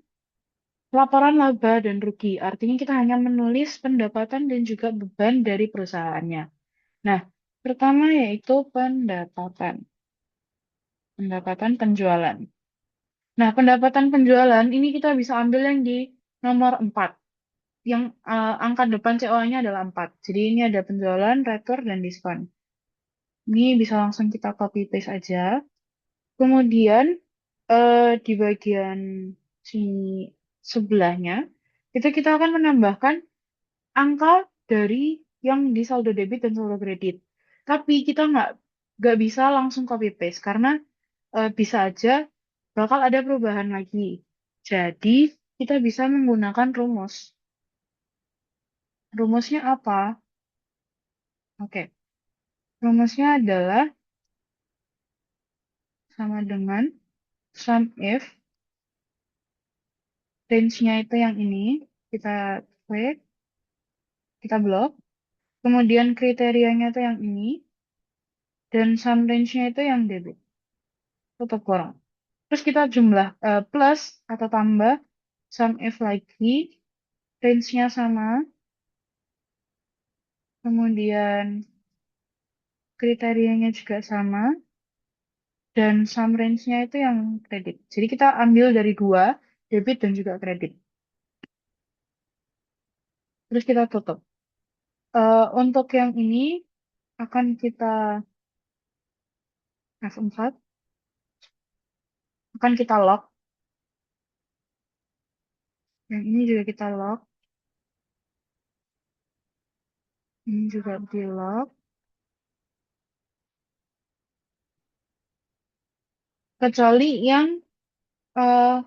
laporan laba dan rugi, artinya kita hanya menulis pendapatan dan juga beban dari perusahaannya. Nah, pertama yaitu pendapatan. Pendapatan penjualan. Nah, pendapatan penjualan ini kita bisa ambil yang di nomor 4. Yang angka depan CO-nya adalah 4. Jadi ini ada penjualan, retur, dan diskon. Ini bisa langsung kita copy paste aja. Kemudian di bagian sini sebelahnya, itu kita akan menambahkan angka dari yang di saldo debit dan saldo kredit. Tapi kita nggak bisa langsung copy paste karena bisa aja bakal ada perubahan lagi. Jadi kita bisa menggunakan rumus. Rumusnya apa? Oke, rumusnya adalah sama dengan sum if range-nya itu yang ini kita klik, kita blok. Kemudian kriterianya itu yang ini dan sum range-nya itu yang debit. Tutup kurung. Terus kita jumlah plus atau tambah sum if lagi, range-nya sama, kemudian kriterianya juga sama, dan sum range-nya itu yang kredit. Jadi kita ambil dari dua, debit dan juga kredit. Terus kita tutup. Untuk yang ini akan kita F4, akan kita lock. Yang ini juga kita lock. Ini juga di lock. Kecuali yang eh,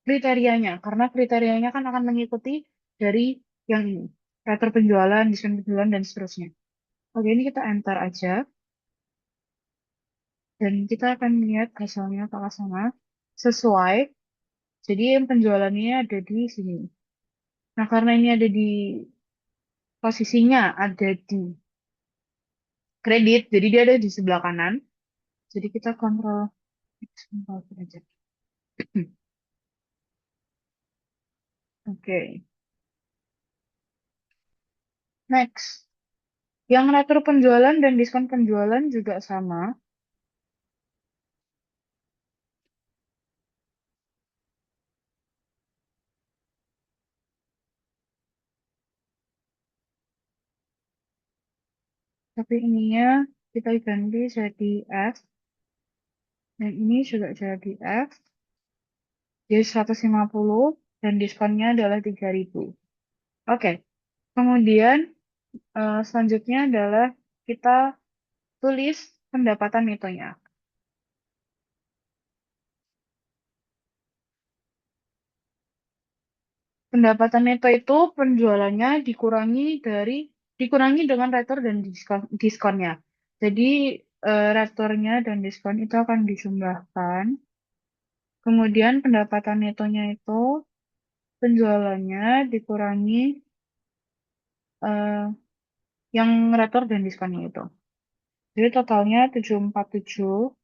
kriterianya, karena kriterianya kan akan mengikuti dari yang ini. Retur penjualan, diskon penjualan, dan seterusnya. Oke, ini kita enter aja. Dan kita akan lihat hasilnya apakah sama. Sesuai. Jadi yang penjualannya ada di sini. Nah, karena ini ada di posisinya, ada di kredit, jadi dia ada di sebelah kanan. Jadi kita kontrol X, kontrol V aja. Oke, next. Yang retur penjualan dan diskon penjualan juga sama. Tapi ininya kita ganti jadi F. Dan ini juga jadi F. Jadi 150 dan diskonnya adalah 3.000. Oke, kemudian selanjutnya adalah kita tulis pendapatan netonya. Pendapatan neto itu penjualannya dikurangi dengan retur dan diskonnya. Jadi returnya dan diskon itu akan dijumlahkan. Kemudian pendapatan netonya itu penjualannya dikurangi eh, yang retur dan diskonnya itu. Jadi totalnya 747.000.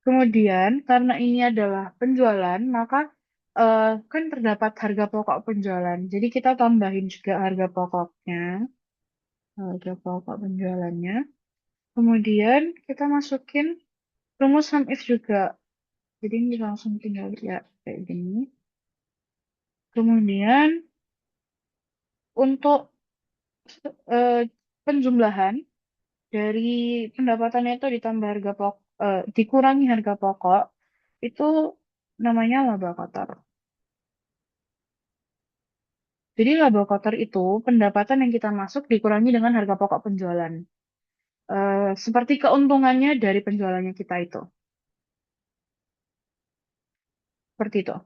Kemudian karena ini adalah penjualan, maka kan terdapat harga pokok penjualan. Jadi kita tambahin juga harga pokoknya, harga pokok penjualannya. Kemudian kita masukin rumus sum if juga. Jadi ini langsung tinggal ya kayak gini. Kemudian untuk eh, penjumlahan dari pendapatan itu ditambah harga pokok, dikurangi harga pokok itu namanya laba kotor. Jadi laba kotor itu pendapatan yang kita masuk dikurangi dengan harga pokok penjualan. Seperti keuntungannya dari penjualannya kita itu. Seperti itu.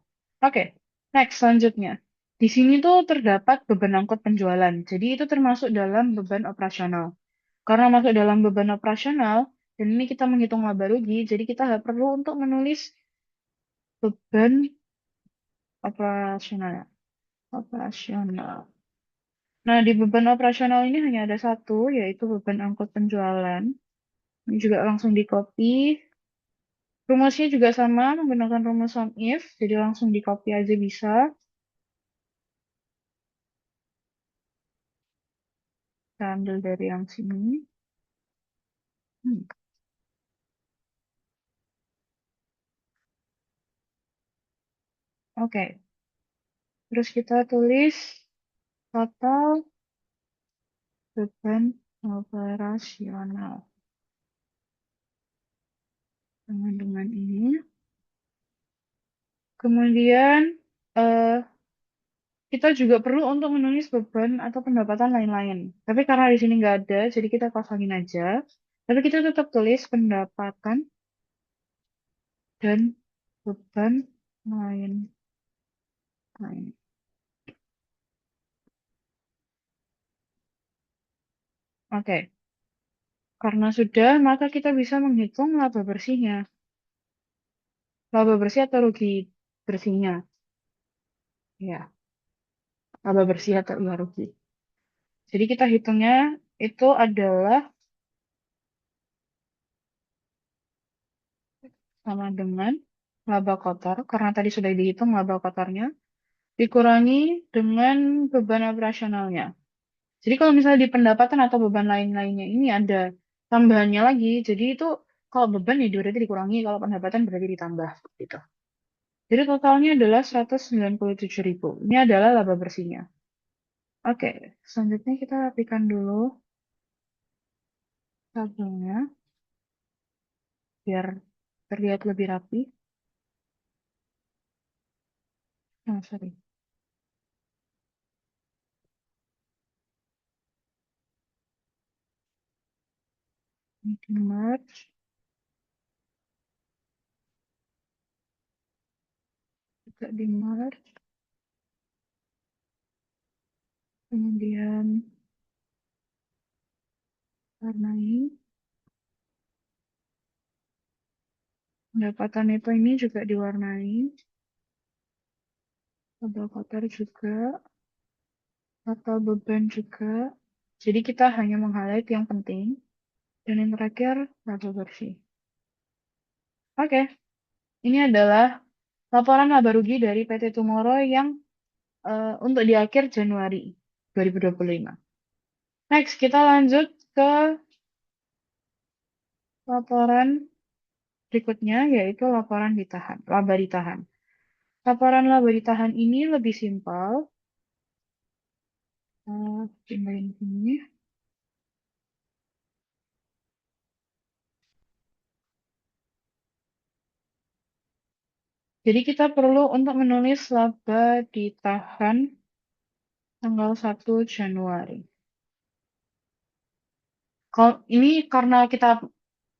Oke, next selanjutnya. Di sini tuh terdapat beban angkut penjualan. Jadi itu termasuk dalam beban operasional. Karena masuk dalam beban operasional, dan ini kita menghitung laba rugi, jadi kita nggak perlu untuk menulis beban operasional. Ya. Operasional. Nah, di beban operasional ini hanya ada satu, yaitu beban angkut penjualan. Ini juga langsung di copy. Rumusnya juga sama, menggunakan rumus sum if, jadi langsung di copy aja bisa. Kita ambil dari yang sini. Hmm, Oke, terus kita tulis total beban operasional. Dengan ini. Kemudian, eh, kita juga perlu untuk menulis beban atau pendapatan lain-lain. Tapi karena di sini nggak ada, jadi kita kosongin aja. Tapi kita tetap tulis pendapatan dan beban lain-lain. Oke, karena sudah, maka kita bisa menghitung laba bersihnya. Laba bersih atau rugi bersihnya. Ya, laba bersih atau iya rugi. Jadi kita hitungnya itu adalah sama dengan laba kotor, karena tadi sudah dihitung laba kotornya, dikurangi dengan beban operasionalnya. Jadi kalau misalnya di pendapatan atau beban lain-lainnya ini ada tambahannya lagi, jadi itu kalau beban ya berarti dikurangi, kalau pendapatan berarti ditambah gitu. Jadi totalnya adalah 197.000. Ini adalah laba bersihnya. Oke, selanjutnya kita rapikan dulu tabelnya biar terlihat lebih rapi. Oh, sorry. Ini di merge, juga di merge. Kemudian warnai. Pendapatan neto ini juga diwarnai. Laba kotor juga. Atau beban juga. Jadi kita hanya meng-highlight yang penting. Dan yang terakhir, laba bersih. Oke, ini adalah laporan laba rugi dari PT Tumoro yang untuk di akhir Januari 2025. Next, kita lanjut ke laporan berikutnya, yaitu laporan ditahan, laba ditahan. Laporan laba ditahan ini lebih simpel. Tinggalin sini. Jadi kita perlu untuk menulis laba ditahan tanggal 1 Januari. Kalau ini karena kita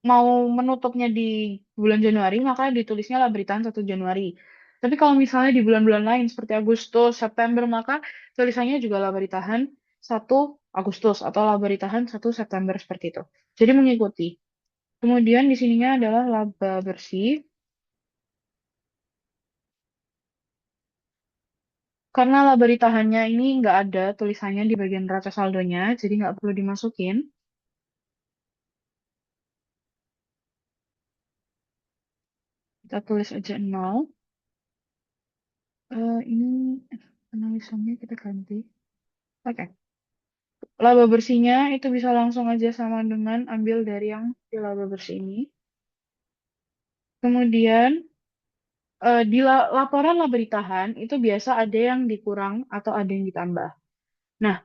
mau menutupnya di bulan Januari, maka ditulisnya laba ditahan 1 Januari. Tapi kalau misalnya di bulan-bulan lain seperti Agustus, September, maka tulisannya juga laba ditahan 1 Agustus atau laba ditahan 1 September seperti itu. Jadi mengikuti. Kemudian di sininya adalah laba bersih. Karena laba ditahannya ini nggak ada tulisannya di bagian neraca saldonya, jadi nggak perlu dimasukin. Kita tulis aja 0. Ini penulisannya kita ganti. Oke. Laba bersihnya itu bisa langsung aja sama dengan ambil dari yang di laba bersih ini. Kemudian di laporan laba ditahan itu biasa ada yang dikurang atau ada yang ditambah. Nah,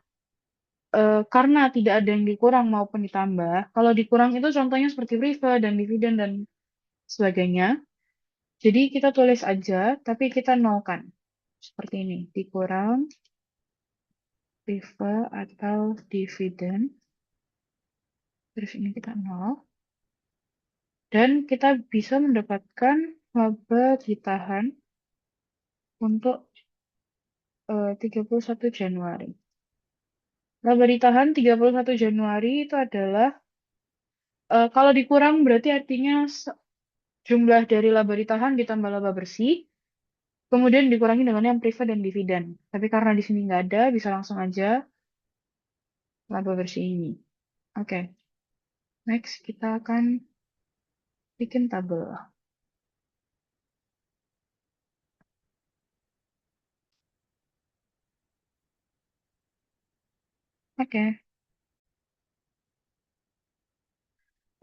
karena tidak ada yang dikurang maupun ditambah, kalau dikurang itu contohnya seperti preferred dan dividen dan sebagainya. Jadi kita tulis aja, tapi kita nolkan. Seperti ini, dikurang preferred atau dividen. Terus ini kita nol. Dan kita bisa mendapatkan laba ditahan untuk 31 Januari. Laba ditahan 31 Januari itu adalah, kalau dikurang berarti artinya jumlah dari laba ditahan ditambah laba bersih, kemudian dikurangi dengan yang preferred dan dividen. Tapi karena di sini nggak ada, bisa langsung aja laba bersih ini. Oke, next kita akan bikin tabel. Oke.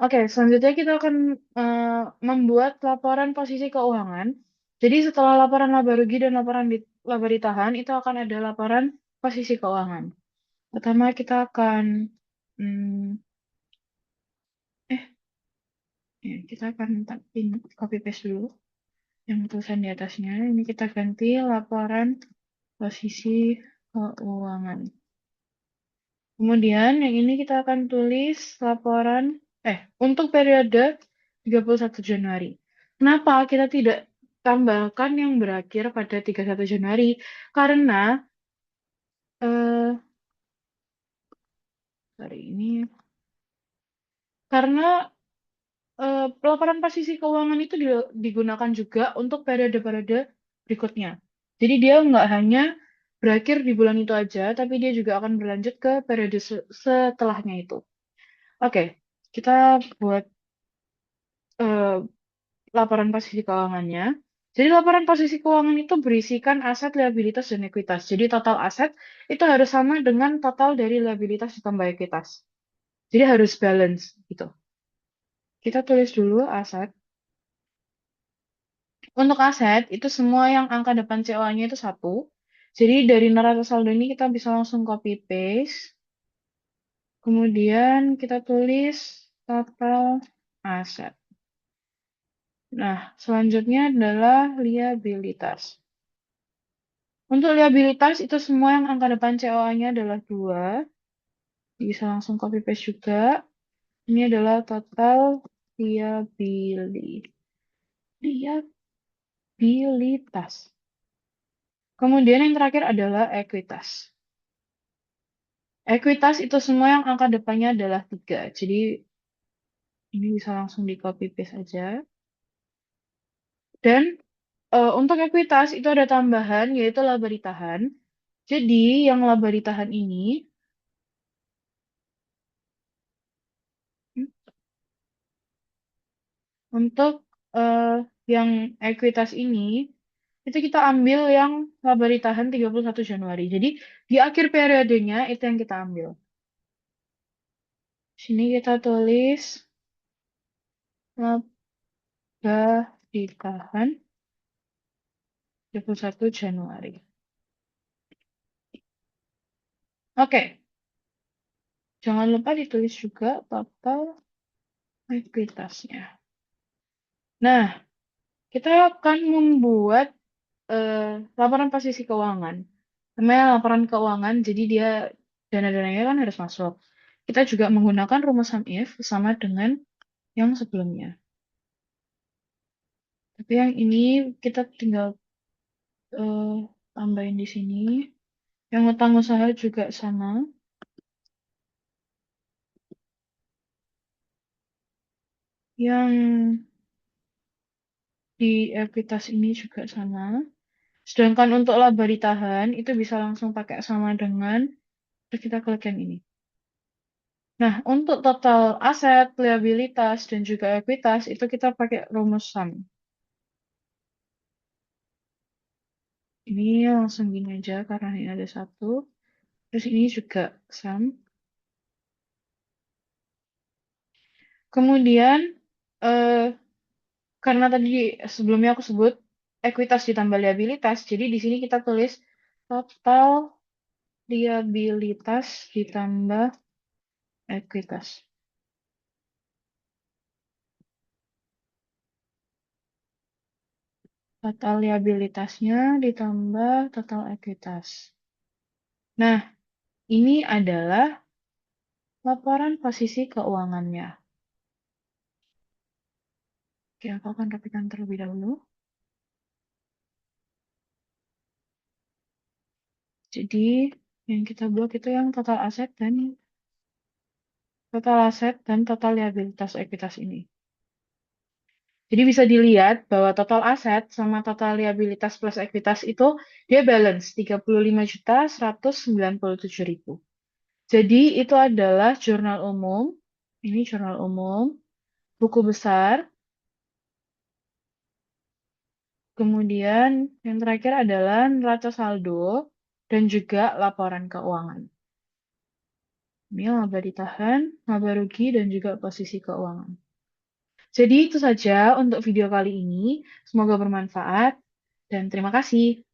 Oke, selanjutnya kita akan membuat laporan posisi keuangan. Jadi setelah laporan laba rugi dan laporan laba ditahan, itu akan ada laporan posisi keuangan. Pertama kita akan, hmm, kita akan copy paste dulu yang tulisan di atasnya. Ini kita ganti laporan posisi keuangan. Kemudian yang ini kita akan tulis laporan, untuk periode 31 Januari. Kenapa kita tidak tambahkan yang berakhir pada 31 Januari? Karena, eh, sorry ini, karena laporan posisi keuangan itu digunakan juga untuk periode-periode berikutnya. Jadi dia nggak hanya berakhir di bulan itu aja, tapi dia juga akan berlanjut ke periode setelahnya itu. Oke, kita buat eh, laporan posisi keuangannya. Jadi laporan posisi keuangan itu berisikan aset, liabilitas, dan ekuitas. Jadi total aset itu harus sama dengan total dari liabilitas ditambah ekuitas. Jadi harus balance gitu. Kita tulis dulu aset. Untuk aset itu semua yang angka depan COA-nya itu 1. Jadi dari neraca saldo ini kita bisa langsung copy paste. Kemudian kita tulis total aset. Nah, selanjutnya adalah liabilitas. Untuk liabilitas itu semua yang angka depan COA-nya adalah 2. Bisa langsung copy paste juga. Ini adalah total liabilitas. Kemudian yang terakhir adalah ekuitas. Ekuitas itu semua yang angka depannya adalah 3. Jadi ini bisa langsung di copy paste aja. Dan untuk ekuitas itu ada tambahan yaitu laba ditahan. Jadi yang laba ditahan ini, untuk yang ekuitas ini, itu kita ambil yang laba ditahan 31 Januari. Jadi di akhir periodenya itu yang kita ambil. Sini kita tulis laba ditahan 31 Januari. Oke, jangan lupa ditulis juga total ekuitasnya. Nah, kita akan membuat laporan posisi keuangan. Namanya laporan keuangan, jadi dia dana-dananya kan harus masuk. Kita juga menggunakan rumus sum if sama dengan yang sebelumnya. Tapi yang ini kita tinggal eh, tambahin di sini. Yang utang usaha juga sama. Yang di ekuitas ini juga sama. Sedangkan untuk laba ditahan itu bisa langsung pakai sama dengan, terus kita klik yang ini. Nah, untuk total aset, liabilitas, dan juga ekuitas itu kita pakai rumus sum. Ini langsung gini aja karena ini ada 1. Terus ini juga sum. Kemudian, eh, karena tadi sebelumnya aku sebut ekuitas ditambah liabilitas, jadi di sini kita tulis total liabilitas ditambah ekuitas. Total liabilitasnya ditambah total ekuitas. Nah, ini adalah laporan posisi keuangannya. Oke, aku akan rapikan terlebih dahulu. Jadi yang kita blok itu yang total aset dan total liabilitas ekuitas ini. Jadi bisa dilihat bahwa total aset sama total liabilitas plus ekuitas itu dia balance 35.197.000. Jadi itu adalah jurnal umum, ini jurnal umum, buku besar, kemudian yang terakhir adalah neraca saldo dan juga laporan keuangan. Ini laba ditahan, laba rugi, dan juga posisi keuangan. Jadi itu saja untuk video kali ini. Semoga bermanfaat dan terima kasih.